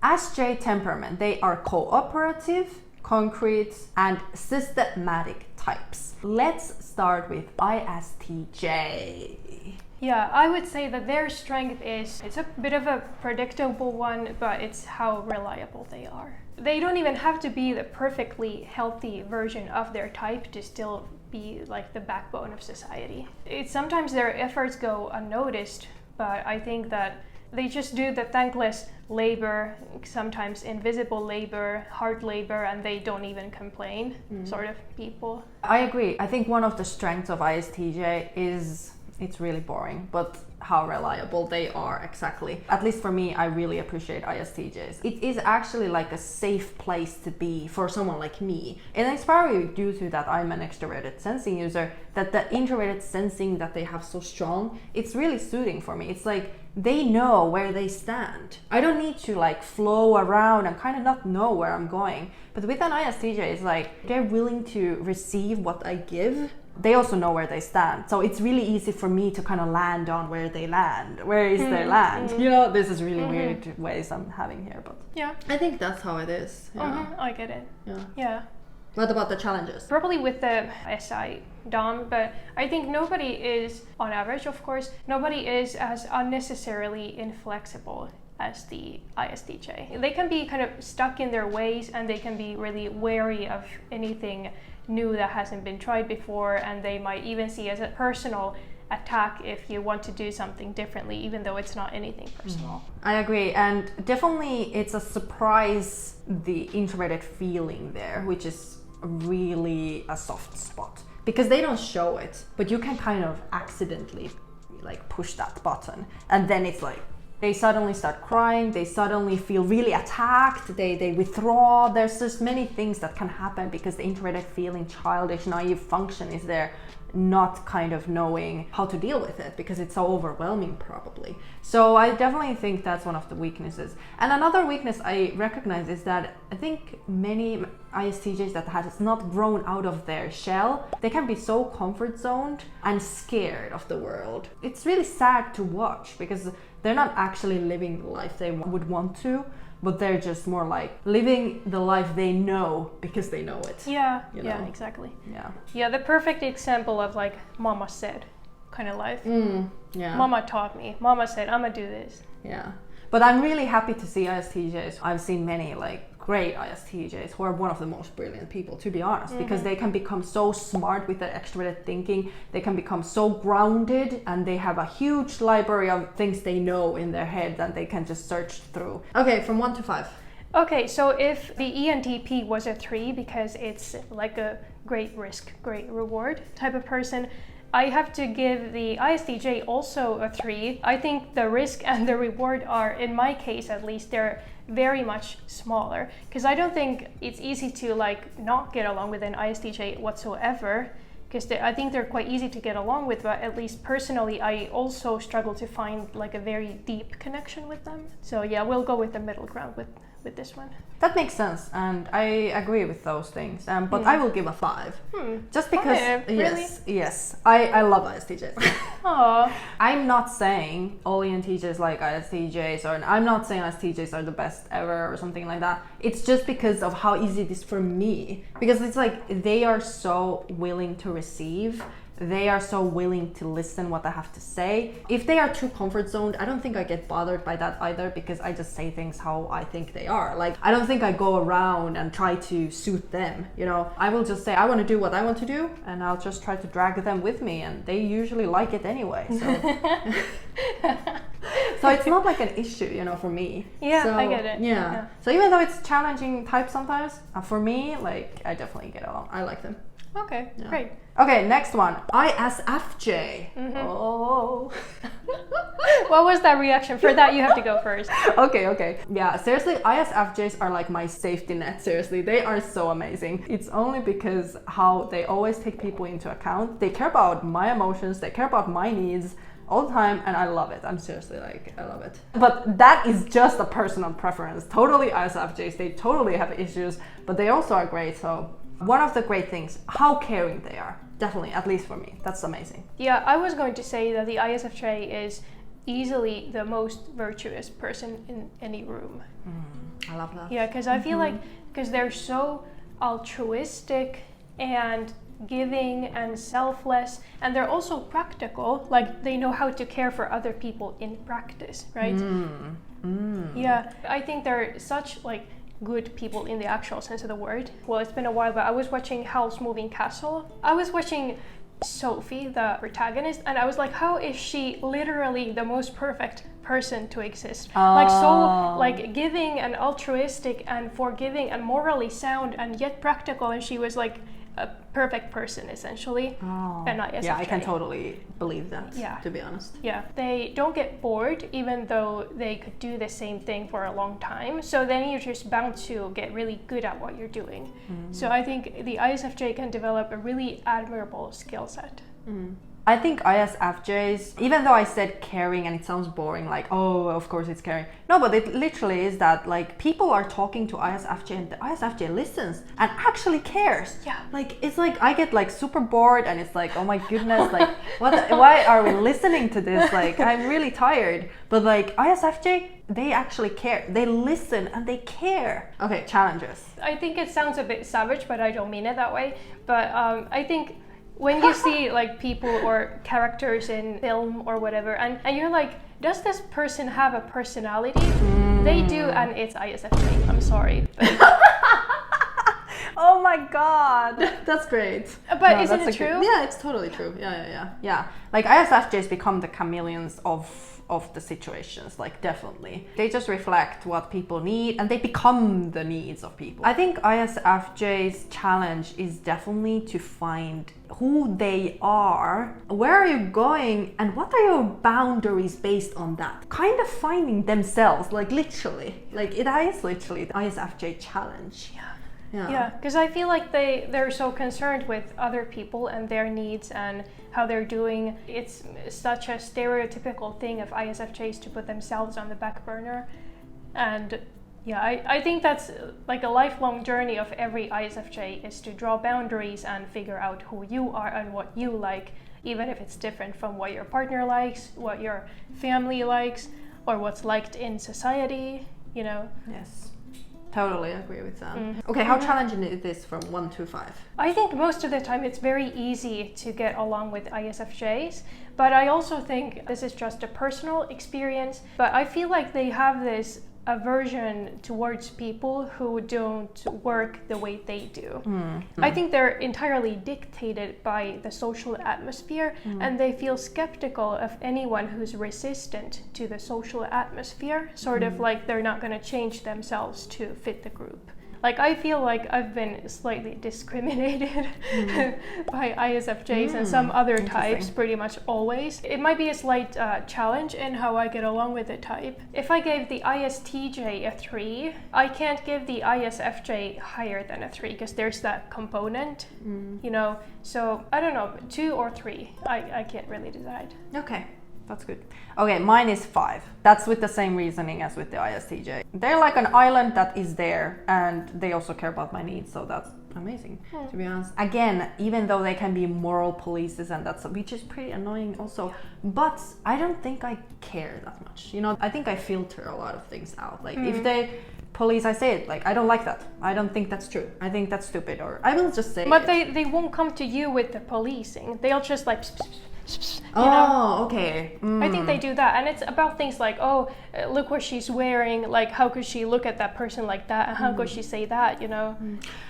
SJ Temperament, they are cooperative, concrete, and systematic types. Let's start with ISTJ. Yeah, I would say that their strength is, it's a bit of a predictable one, but it's how reliable they are. They don't even have to be the perfectly healthy version of their type to still be like the backbone of society. Sometimes their efforts go unnoticed, but I think that they just do the thankless labor, sometimes invisible labor, hard labor, and they don't even complain, sort of people. I agree. I think one of the strengths of ISTJ is it's really boring, but how reliable they are, exactly. At least for me, I really appreciate ISTJs. It is actually like a safe place to be for someone like me. And it's probably due to that I'm an extroverted sensing user, that the introverted sensing that they have so strong, it's really suiting for me. It's like they know where they stand. I don't need to like flow around and kind of not know where I'm going. But with an ISTJ, it's like they're willing to receive what I give. They also know where they stand. So it's really easy for me to kind of land on where they land. Where is their land? You know, this is really weird ways I'm having here, but yeah, I think that's how it is. Yeah. I get it. Yeah. What about the challenges? Probably with the SI Dom, but I think nobody is, on average of course, nobody is as unnecessarily inflexible as the ISTJ. They can be kind of stuck in their ways, and they can be really wary of anything new that hasn't been tried before, and they might even see as a personal attack if you want to do something differently, even though it's not anything personal. I agree, and definitely it's a surprise, the introverted feeling there, which is really a soft spot, because they don't show it, but you can kind of accidentally like push that button, and then it's like they suddenly start crying, they suddenly feel really attacked, they withdraw. There's just many things that can happen because the introverted feeling, childish, naive function is there, not kind of knowing how to deal with it because it's so overwhelming probably. So I definitely think that's one of the weaknesses. And another weakness I recognize is that I think many ISTJs that has not grown out of their shell, they can be so comfort zoned and scared of the world. It's really sad to watch because they're not actually living the life they would want to, but they're just more like living the life they know because they know it. Yeah, you know? Yeah, exactly. Yeah, the perfect example of like mama said kind of life. Yeah. Mama taught me. Mama said, I'm gonna do this. Yeah. But I'm really happy to see ISTJs. I've seen many like great ISTJs who are one of the most brilliant people, to be honest, because they can become so smart with their extroverted thinking. They can become so grounded, and they have a huge library of things they know in their head that they can just search through. Okay, from 1 to 5. Okay, so if the ENTP was a 3 because it's like a great risk, great reward type of person, I have to give the ISTJ also a 3. I think the risk and the reward are, in my case at least, they're very much smaller, because I don't think it's easy to like not get along with an ISTJ whatsoever, because I think they're quite easy to get along with, but at least personally I also struggle to find like a very deep connection with them. So yeah, we'll go with the middle ground with this one. That makes sense, and I agree with those things, but I will give a 5. Just because, 5? Really? yes, I love ISTJs. Aww. I'm not saying all ENTJs like ISTJs, or I'm not saying ISTJs are the best ever or something like that. It's just because of how easy it is for me, because it's like they are so willing to receive. They are so willing to listen what I have to say. If they are too comfort zoned, I don't think I get bothered by that either, because I just say things how I think they are. Like, I don't think I go around and try to suit them, you know. I will just say I want to do what I want to do, and I'll just try to drag them with me, and they usually like it anyway. So so it's not like an issue, you know, for me. Yeah, so, I get it. Yeah. So even though it's challenging type sometimes, for me, like, I definitely get along. I like them. Okay, Yeah. great. Okay, next one. ISFJ. Oh. What was that reaction? For that, you have to go first. Okay. Yeah, seriously, ISFJs are like my safety net. Seriously, they are so amazing. It's only because how they always take people into account. They care about my emotions, they care about my needs all the time, and I love it. I'm seriously like, I love it. But that is just a personal preference. Totally ISFJs, they totally have issues, but they also are great. So one of the great things, how caring they are. Definitely, at least for me. That's amazing. Yeah, I was going to say that the ISFJ is easily the most virtuous person in any room. I love that. Yeah, because I feel like, because they're so altruistic and giving and selfless, and they're also practical, like they know how to care for other people in practice, right? Yeah, I think they're such like good people in the actual sense of the word. Well, it's been a while, but I was watching Howl's Moving Castle. I was watching Sophie, the protagonist, and I was like, how is she literally the most perfect person to exist? Like so like giving and altruistic and forgiving and morally sound and yet practical, and she was like a perfect person essentially. And ISFJ. Yeah, I can totally believe that, Yeah. to be honest. Yeah, they don't get bored even though they could do the same thing for a long time. So then you're just bound to get really good at what you're doing. So I think the ISFJ can develop a really admirable skill set. I think ISFJs, even though I said caring and it sounds boring, like, oh, of course it's caring. No, but it literally is that, like, people are talking to ISFJ and the ISFJ listens and actually cares. Yeah. Like, it's like, I get like super bored and it's like, oh my goodness, like, why are we listening to this? Like, I'm really tired. But like, ISFJ, they actually care. They listen and they care. Okay, challenges. I think it sounds a bit savage, but I don't mean it that way. But I think when you see like people or characters in film or whatever, and you're like, does this person have a personality? They do, and it's ISFJ. I'm sorry. Oh my god, that's great. But No, isn't that's it true? Yeah, it's totally true. Yeah. Like ISFJs become the chameleons of the situations, like definitely. They just reflect what people need and they become the needs of people. I think ISFJ's challenge is definitely to find who they are, where are you going, and what are your boundaries based on that. Kind of finding themselves, like literally. Like it is literally the ISFJ challenge. Yeah, because I feel like they're so concerned with other people and their needs and how they're doing. It's such a stereotypical thing of ISFJs to put themselves on the back burner. And yeah, I think that's like a lifelong journey of every ISFJ is to draw boundaries and figure out who you are and what you like, even if it's different from what your partner likes, what your family likes, or what's liked in society, you know? Yes. Totally agree with that. Okay, how challenging is this from 1 to 5? I think most of the time it's very easy to get along with ISFJs, but I also think this is just a personal experience, but I feel like they have this aversion towards people who don't work the way they do. I think they're entirely dictated by the social atmosphere, and they feel skeptical of anyone who's resistant to the social atmosphere, sort of like they're not going to change themselves to fit the group. Like, I feel like I've been slightly discriminated by ISFJs and some other types pretty much always. It might be a slight challenge in how I get along with the type. If I gave the ISTJ a 3, I can't give the ISFJ higher than a 3 because there's that component, you know? So, I don't know, 2 or 3. I can't really decide. Okay. That's good. Okay, mine is 5. That's with the same reasoning as with the ISTJ. They're like an island that is there and they also care about my needs, so that's amazing, to be honest. Again, even though they can be moral polices and that's, which is pretty annoying also, but I don't think I care that much. You know, I think I filter a lot of things out. Like if they police, I say it, like, I don't like that. I don't think that's true. I think that's stupid, or I will just say But it. they won't come to you with the policing. They'll just like you know? Okay. I think they do that, and it's about things like, oh, look what she's wearing, like how could she look at that person like that, and how could she say that, you know?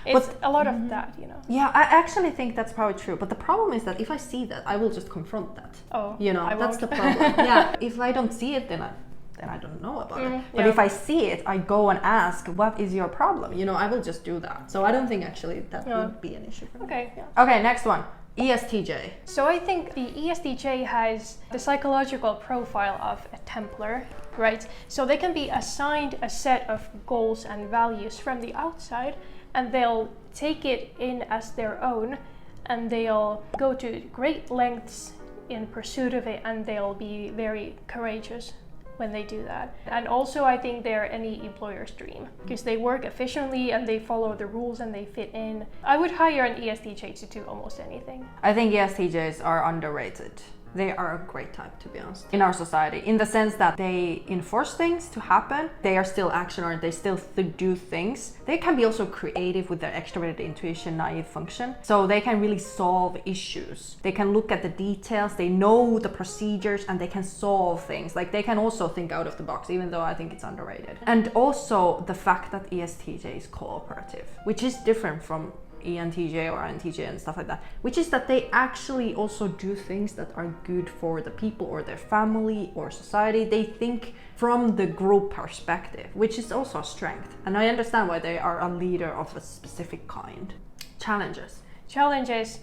It's a lot of that, you know? Yeah, I actually think that's probably true, but the problem is that if I see that, I will just confront that. Oh, you know, that's the problem. Yeah, if I don't see it, then I don't know about it. But if I see it, I go and ask, what is your problem? You know, I will just do that. So I don't think actually that would be an issue for me. Okay. Yeah. Okay, next one. ESTJ. So I think the ESTJ has the psychological profile of a Templar, right? So they can be assigned a set of goals and values from the outside, and they'll take it in as their own, and they'll go to great lengths in pursuit of it, and they'll be very courageous when they do that. And also I think they're any employer's dream because they work efficiently and they follow the rules and they fit in. I would hire an ESTJ to do almost anything. I think ESTJs are underrated. They are a great type, to be honest, in our society, in the sense that they enforce things to happen. They are still action-oriented, they still do things. They can be also creative with their extroverted intuition, naive function. So they can really solve issues. They can look at the details, they know the procedures, and they can solve things. Like, they can also think out of the box, even though I think it's underrated. And also the fact that ESTJ is cooperative, which is different from ENTJ or INTJ and stuff like that, which is that they actually also do things that are good for the people or their family or society. They think from the group perspective, which is also a strength. And I understand why they are a leader of a specific kind. Challenges.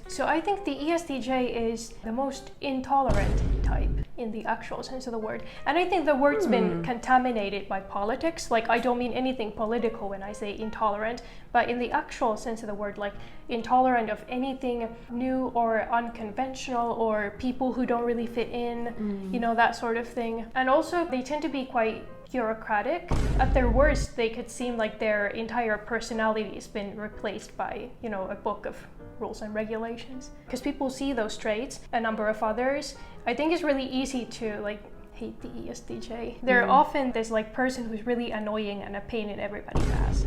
So I think the ESTJ is the most intolerant type in the actual sense of the word. And I think the word's been contaminated by politics. Like, I don't mean anything political when I say intolerant, but in the actual sense of the word, like intolerant of anything new or unconventional or people who don't really fit in, you know, that sort of thing. And also they tend to be quite bureaucratic. At their worst, they could seem like their entire personality has been replaced by, you know, a book of rules and regulations. Because people see those traits, a number of others. I think it's really easy to like hate the ESTJ. They're often this like person who's really annoying and a pain in everybody's ass.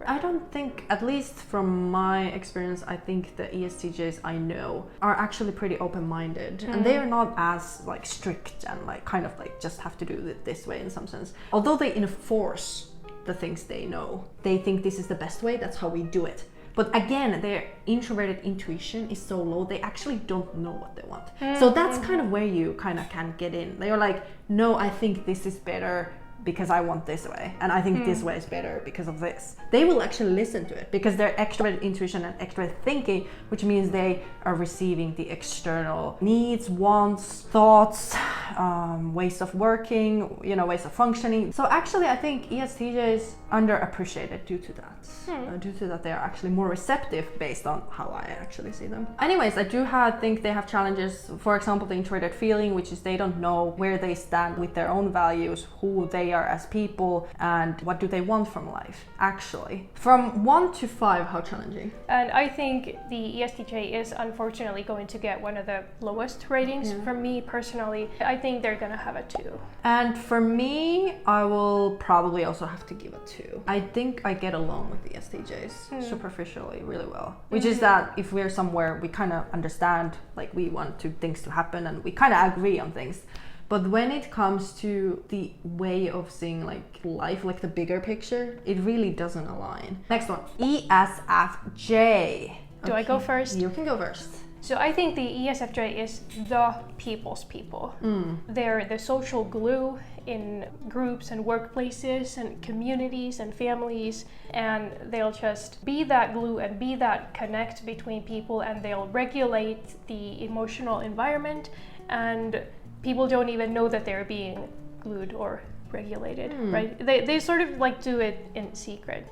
I don't think, at least from my experience, I think the ESTJs I know are actually pretty open-minded, and they are not as like strict and like kind of like just have to do it this way in some sense. Although they enforce the things they know, they think this is the best way, that's how we do it. But again, their introverted intuition is so low, they actually don't know what they want. So that's kind of where you kind of can get in. They are like, no, I think this is better because I want this way, and I think this way is better because of this. They will actually listen to it because their extroverted intuition and extroverted thinking, which means they are receiving the external needs, wants, thoughts, ways of working, you know, ways of functioning. So actually I think ESTJ is underappreciated due to that. Due to that they are actually more receptive based on how I actually see them. Anyways, I do think they have challenges. For example, the introverted feeling, which is they don't know where they stand with their own values, who they are as people, and what do they want from life actually. From 1 to 5, how challenging? And I think the ESTJ is unfortunately going to get one of the lowest ratings from me personally. I think they're gonna have a 2. And for me, I will probably also have to give a 2. I think I get along with the ESTJs superficially really well, which is that if we're somewhere, we kind of understand, like we want things to happen and we kind of agree on things. But when it comes to the way of seeing like life, like the bigger picture, it really doesn't align. Next one, ESFJ. Do I go first? You can go first. So I think the ESFJ is the people's people. They're the social glue in groups and workplaces and communities and families, and they'll just be that glue and be that connect between people, and they'll regulate the emotional environment, and people don't even know that they're being glued or regulated, right? They sort of like do it in secret,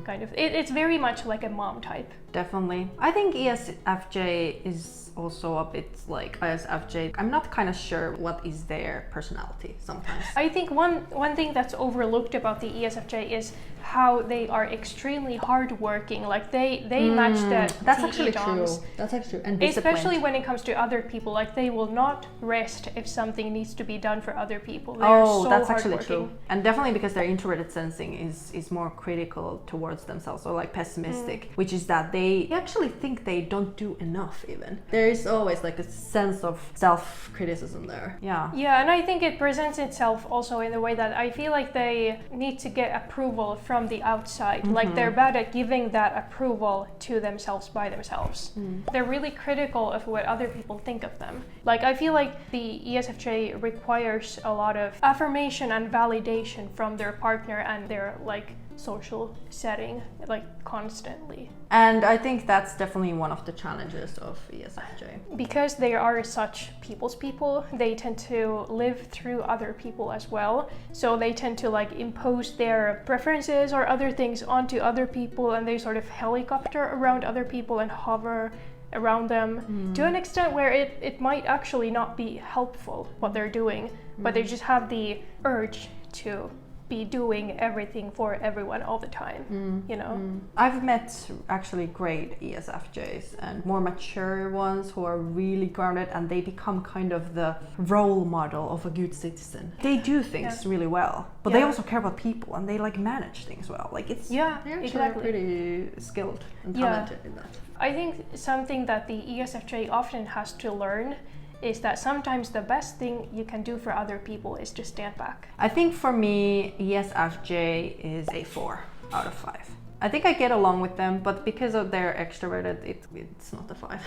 kind of. It's very much like a mom type. Definitely. I think ESFJ is also a bit like ISFJ. I'm not kind of sure what is their personality sometimes. I think one thing that's overlooked about the ESFJ is how they are extremely hardworking. Like they match the That's actually DOMs. true. That's actually true. And disciplined. Especially when it comes to other people. Like they will not rest if something needs to be done for other people. They are so that's actually true. hardworking. And definitely because their introverted sensing is more critical towards themselves, or like pessimistic, which is that they actually think they don't do enough even. There is always like a sense of self-criticism there. Yeah. Yeah, and I think it presents itself also in the way that I feel like they need to get approval from the outside. Like they're bad at giving that approval to themselves by themselves. They're really critical of what other people think of them. Like I feel like the ESFJ requires a lot of affirmation and validation from their partner and their like social setting, like constantly. And I think that's definitely one of the challenges of ESFJ. Because they are such people's people, they tend to live through other people as well. So they tend to like impose their preferences or other things onto other people, and they sort of helicopter around other people and hover around them to an extent where it might actually not be helpful what they're doing, but they just have the urge to be doing everything for everyone all the time, you know? I've met actually great ESFJs and more mature ones who are really grounded, and they become kind of the role model of a good citizen. They do things really well, but they also care about people, and they like manage things well. Like it's they're exactly. pretty skilled and talented in that. I think something that the ESFJ often has to learn is that sometimes the best thing you can do for other people is just stand back. I think for me, ESFJ is a 4 out of 5. I think I get along with them, but because of their extroverted, it's not a 5.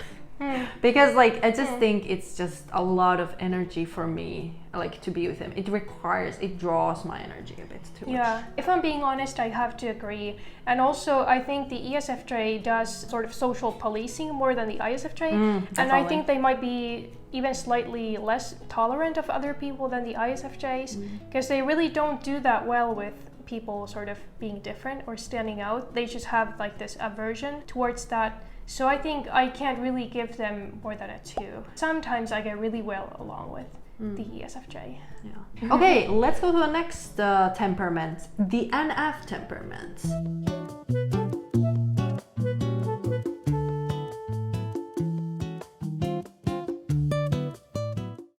Because like I just think it's just a lot of energy for me, like to be with him. It draws my energy a bit too much. Yeah, if I'm being honest, I have to agree. And also I think the ESFJ does sort of social policing more than the ISFJ. And I think they might be even slightly less tolerant of other people than the ISFJs, because they really don't do that well with people sort of being different or standing out. They just have like this aversion towards that. So I think I can't really give them more than a 2. Sometimes I get really well along with the ESFJ. Yeah. Okay, let's go to the next temperament, the NF temperament.